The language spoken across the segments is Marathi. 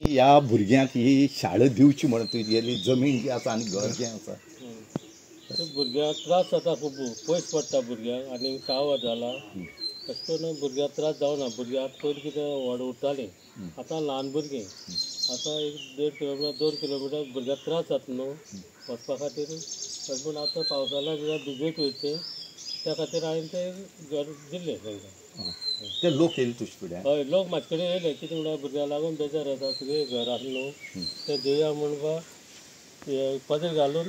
ह्या भुरग्यांक ही शाळा दिवची म्हणून तुगेली जमीन जी आसा आनी घर जें आसा भुरग्यांक त्रास जाता खूब पयस पडटा भुरग्यांक आनी कावर जाला तशें करून भुरग्यांक त्रास जावना भुरग्यांक पयलीं कितें व्हड उरतालीं आतां ल्हान भुरगीं आतां एक 1.5 किलोमिटर 2 किलोमिटर भुरग्यांक त्रास जाता न्हू वचपा खातीर पूण आतां पावसाळ्याक भिजयत वयचे त्या खातीर हांवें तें घर दिल्लें तांकां ते लोक येयले तुजे फुड्यान हय लोक म्हाजे कडेन येयले कितें म्हणल्यार भुरग्यांक लागून बेजार येता तुगे घर आसलें न्हू तें दिवया म्हणपा पदर घालून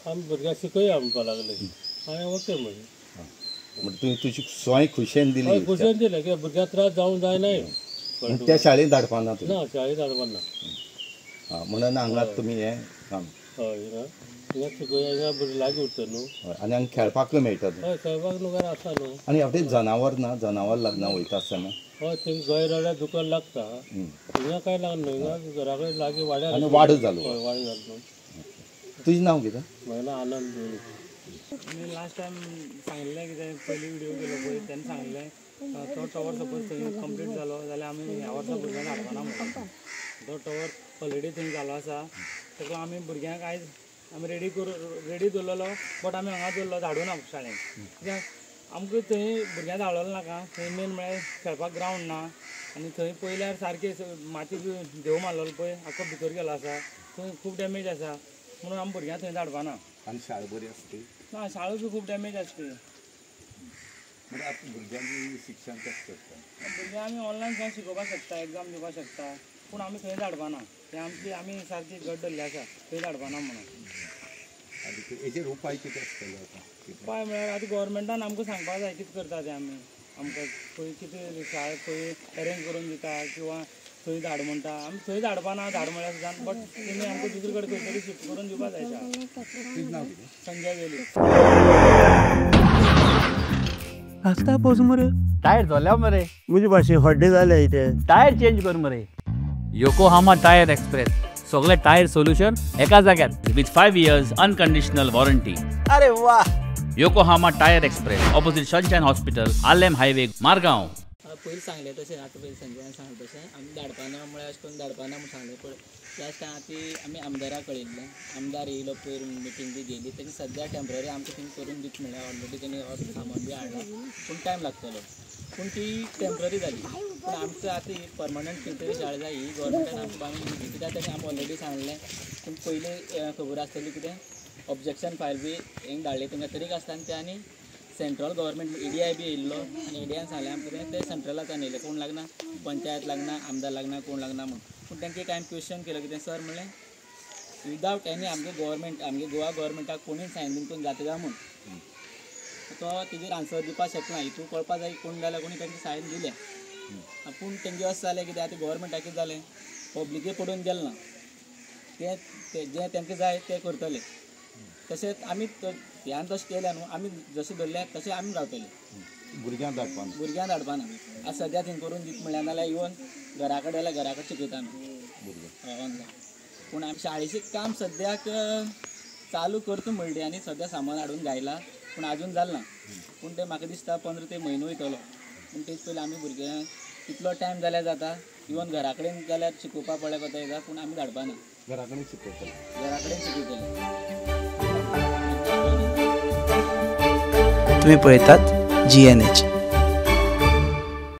आमी भुरग्यांक शिकया म्हणपा लागले हांवें ओके म्हणलें तुवें तुजी सोय खुशेन दिली हय खुशेन दिलें कित्याक भुरग्यांक त्रास जावंक जायनाय त्या शाळेंत धाडपाना तुमी ना शाळेंत धाडपाना म्हणून हांगा तुमी हें काम हय हिंगा शिकया हिंगा भुरगीं लागीं उरता न्हू आनी हांगा खेळपाकूय मेळटा हय खेळपाक न्हू घरा आसा न्हू आनी हावटे जनावर ना जनावर लग्नाक वयता आसतना हय थंय गैर रड्या दुकान लागता हिंगा कांय लागना हिंगा घरा कडेन लागीं वाड्यार आनी वाडो जालो हय वाडो जालो न्हू तुजें नांव कितें म्हाजें नांव आनंद मी लास्ट टायम सांगिल्लें कितें पयलीं विडियो केलो पळय तेन्ना सांगिल्लें तो टवर सपोज थंय कंप्लीट जालो जाल्यार आमी ह्या वर्सा भुरग्यांक हाडपाना म्हणटा तो टवर ऑलरेडी थंय जालो आसा ताका आमी भुरग्यांक आयज आमी रेडी दवरलेलो बट आमी हांगा दवरलो धाडूना शाळेंत कित्याक आमकां थंय भुरग्यांक धाडलेलो नाका थंय मेन म्हळ्यार खेळपाक ग्रावंड ना आनी थंय पयल्यार सारकें माती देव मारलेलो पळय आख्खो भितर गेलो आसा थंय खूब डॅमेज आसा म्हणून आमी भुरग्यांक थंय धाडपाना आनी शाळा बरी आसता ना शाळा बी खूब डॅमेज आसता म्हणजे आतां भुरग्यांनी शिक्षण कशें करता भुरग्यांक आमी ऑनलायन खंय शिकोवपाक शकता एग्जाम दिवपाक शकता पूण आमी थंय धाडपाना तें आमी सारकी गट धरली आसा थंय धाडपाना म्हणून आनी हेजेर उपाय कितें आसतलो आतां उपाय म्हळ्यार आतां गोवोरमेंटान आमकां सांगपाक जाय कितें करता तें आमी आमकां खंय कितें शाळा खंय अरेंज करून दिता किंवा थंय धाड म्हणटा आमी थंय धाडपाना धाड म्हळ्यार सुद्दां बट तेमी आमकां दुसरे कडेन खंय तरी शिफ्ट करून दिवपाक जाय शाळा संजय वेली आस्ता पोस मरे टायर झाल्या मरे मुझे भाषे हड्डे झाले इथे टायर चेंज कर मरे योकोहामा टायर एक्सप्रेस सगळे टायर सोल्यूशन एका जाग्यार विथ 5 years अनकंडिशनल वॉरंटी अरे वाह Yokohama tyre express opposite sunshine hospital Alem highway Margao पयलीं सांगलें तशें आतां पयलीं संजयान सांगलें तशें आमी धाडपाना म्हळ्यार अशें करून धाडपाना म्हूण सांगलें पण लास्ट टायम आतां आमी आमदाराक कळयल्लें आमदार येयलो पयर मिटींग बी गेली तेणी सद्या टेम्पररी आमकां थिंग करून दिता म्हळ्यार ऑलरेडी तेणी अर्द सामान बी हाडला पूण टायम लागतलो पूण ती टेम्पररी जाली पूण आमकां आतां ही परमनंट खंय शाळा जाय ही गोवोरमेंटान आमकां बांदून दिली कित्याक तेणी आमकां ऑलरेडी सांगलें पूण पयलीं खबर आसतली कितें ऑब्जेक्शन फायल बी हेंग धाडलें तेंकां तरीक आसता आनी ते आनी सेंट्रल गव्हर्मेंट EDI बी येयल्लो आनी EDIन सांगलें आमकां ते सेंट्रलाच्यान येयलें कोण लागना पंचायत लागना आमदार लागना कोण लागना म्हूण पूण तांकां एक हांवें क्वेश्चन केलो कितें सर म्हणलें विदावट एनी आमगे गोवोरमेंट आमगे गोवा गोवोरमेंटाक कोणूय सायन बीन करून जाता काय म्हूण तो तेजेर आन्सर दिवपाक शकना हितून कळपाक जाय कोण जाल्यार कोणी तांकां सायन दिलें पूण तेंगे अशें जालें कितें आतां गोवोरमेंटाक कितें जालें पब्लिके पडून गेलें ना तें जें तांकां जाय तें करतले तशेंच आमी ह्यान तशें केलें न्हू आमी जशें धरलें तशें आमी रावतले भुरग्यांक धाडपाना आतां सद्या थंय करून दिता म्हळ्यार नाल्यार इवन घरा कडेन जाल्यार घरा कडेन शिकयता आमी ऑनलायन पूण आमी शाळेचें काम सद्याक चालू करता म्हणलें आनी सद्या सामान हाडून घायला पूण आजून जालें ना पूण तें म्हाका दिसता 15 ते म्हयनो वयतलो पूण तेच पयलीं आमी भुरग्यांक तितलो टायम जाल्यार जाता इवन घरा कडेन जाल्यार शिकोवपाक पडल्या कोता येता पूण आमी धाडपाना घरा कडेन शिकयतले शिकयतले तुम्ही पळयतात GNH